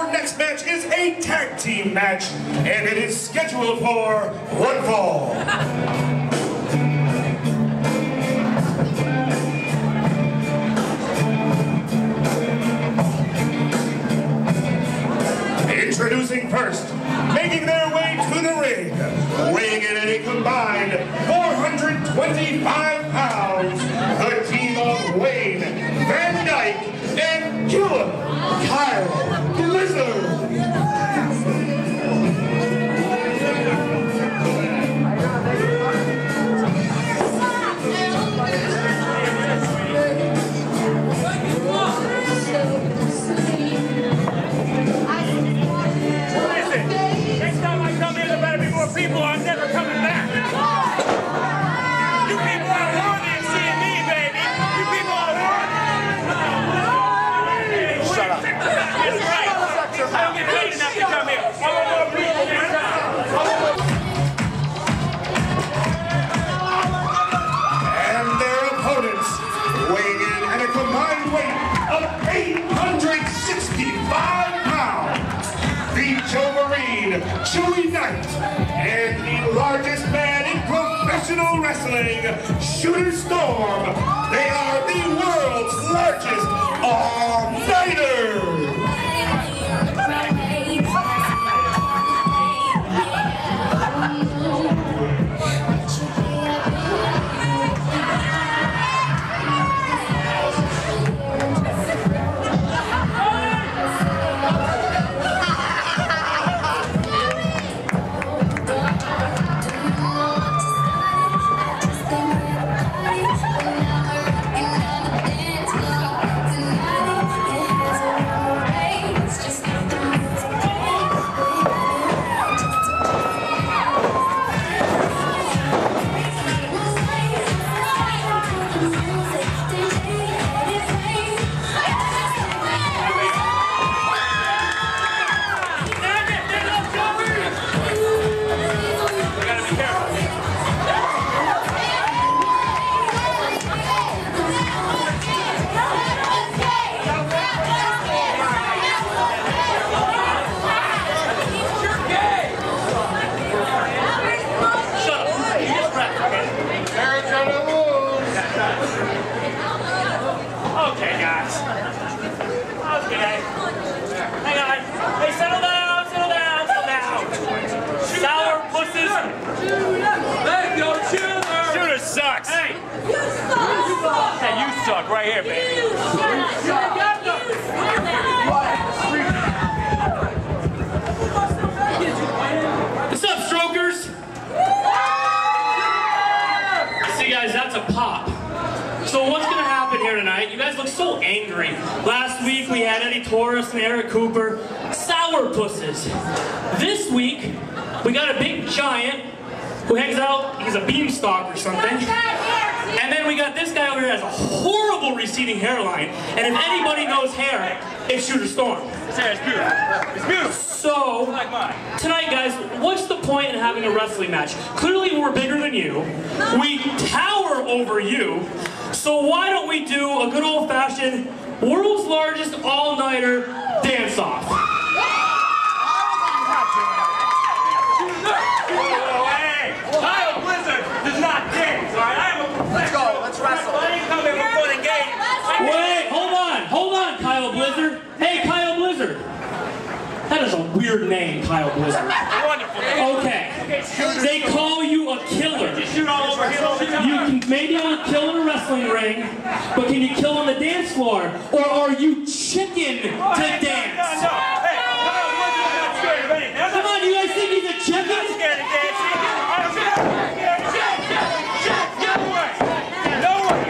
Our next match is a tag team match, and it is scheduled for one fall. Introducing first, making their way to the ring, weighing in at a combined 425 pounds, the team of Wayne, VanDyke, and Kyle Blizzard. People are never coming back. You people are worthy of seeing me, baby. You people are worthy. Shut up. That's right. I don't get paid enough to come here. I want more people next time. And their opponents, weighing in at a combined weight of 865 pounds, the Wolverine, Chewy Knight, and the largest man in professional wrestling, Shooter Storm. They are the world's largest all-nighter. Okay, guys. Okay. Hang on. Hey, settle down, settle down, settle down. Sour pusses. Hey, go Shooter. Shooter sucks. Hey. You suck. Hey, you suck right here, baby. You suck. What's up, strokers? See, guys, that's a pop. So what's going to happen here tonight? You guys look so angry. Last week we had Eddie Torres and Eric Cooper, sour pusses. This week we got a big giant who hangs out, he's a beanstalk or something. And then we got this guy over here that has a horrible receding hairline. And if anybody knows hair, it's Shooter Storm. This hair is beautiful. It's beautiful. So, tonight guys, what's the point in having a wrestling match? Clearly we're bigger than you. We tower over you. So why don't we do a good old-fashioned, world's largest all-nighter dance-off? Hey, Kyle Blizzard does not dance, all right? I am a professional. Let's go, let's wrestle. I didn't come here before the game. Wait, hold on, Kyle Blizzard. Hey, Kyle Blizzard. That is a weird name, Kyle Blizzard. Wonderful. Okay. They call you a killer. You shoot all over here all the time. You can maybe not kill in a wrestling ring, but can you kill on the dance floor? Or are you chicken to dance? No. Hey, Kyle Blizzard's not scared of anything. Come on, you guys think he's a chicken? I'm not scared of dancing. I'm scared of No way.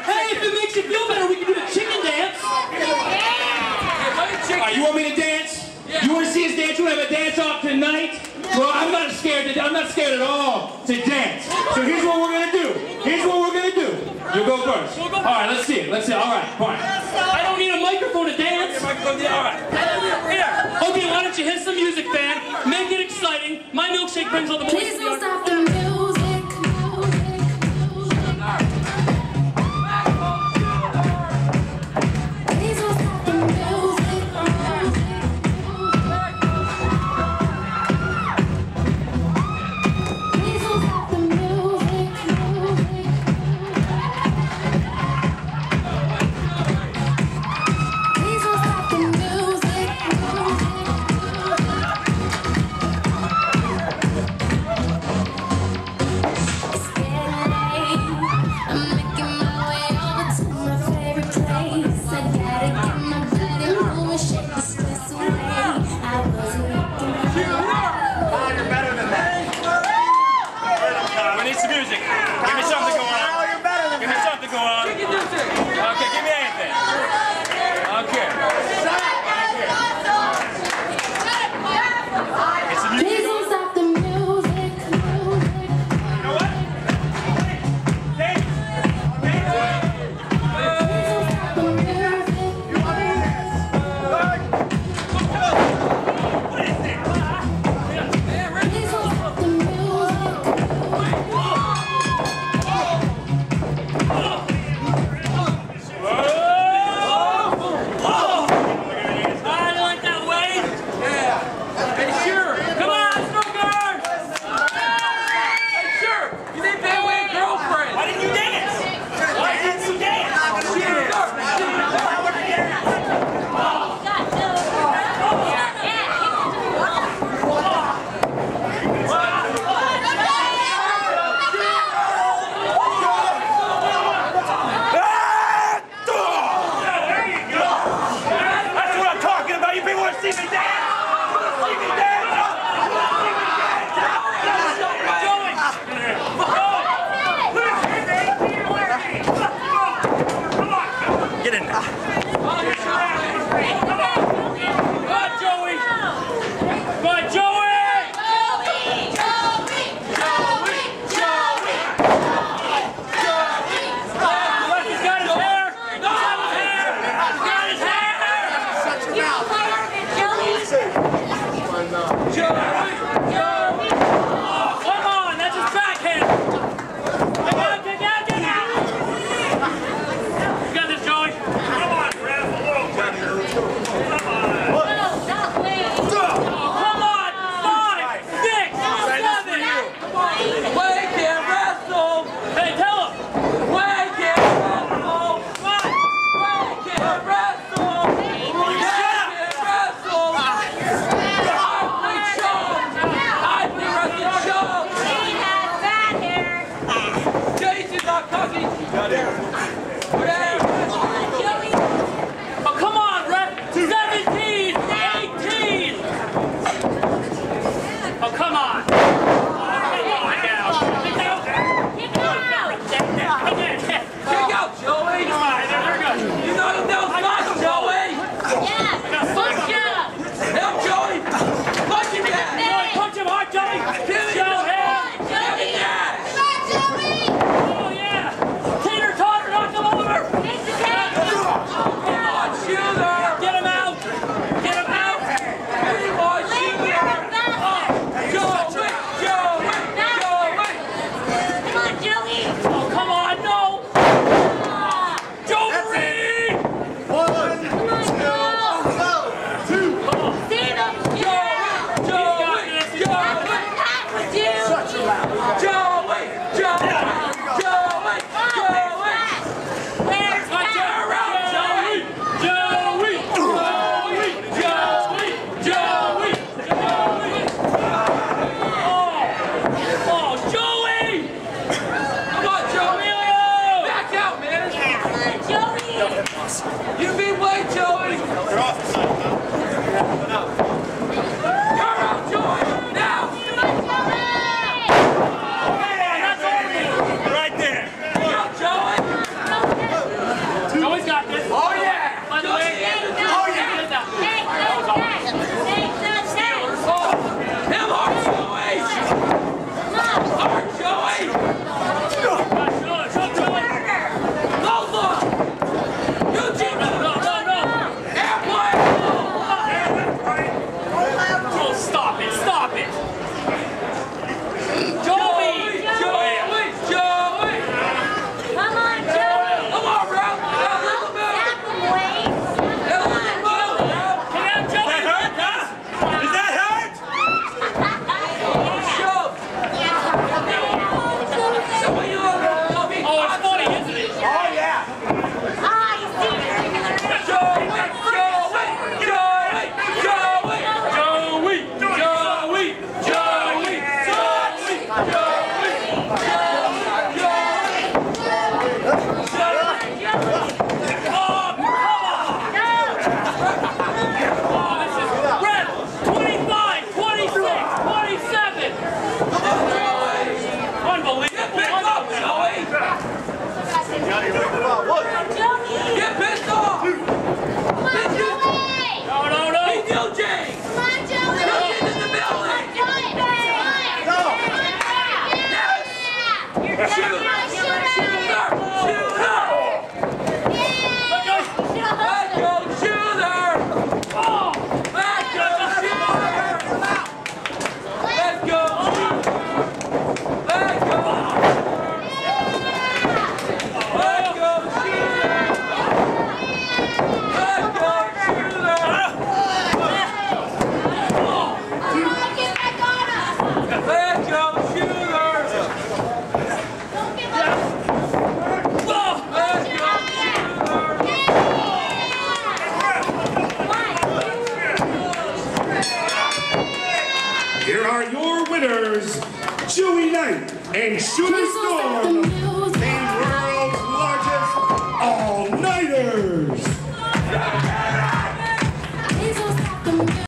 Hey, if it makes you feel better, we can do a chicken dance. You want me to dance? You want to see us dance? You want to have a dance-off tonight? Well, I'm not scared at all to dance. So here's what we're going to do. You go first. All right, let's see it. All right, fine. I don't need a microphone to dance. All right. Here. Okay, why don't you hit some music, fan? Make it exciting. My milkshake brings all the boys. Please don't stop the music. Please don't stop the music. Help Joey! Punch him down! Punch him hard, Joey! Show him! Give me that! Oh yeah! Tater Totter, knock him over! Come on, Shooter! Get him out! Get him out! Come on, Shooter! Joey! Oh, come on, no! Joey! You beat White, Joey! You're off the side. You're out, Joey! Now! Right there! Go, Joey! Joey's got this. Oh, yeah! By the way, oh, yeah! Him hard, Joey! Hard, Joey! Here are your winners, Chewy Knight and Shooter Storm.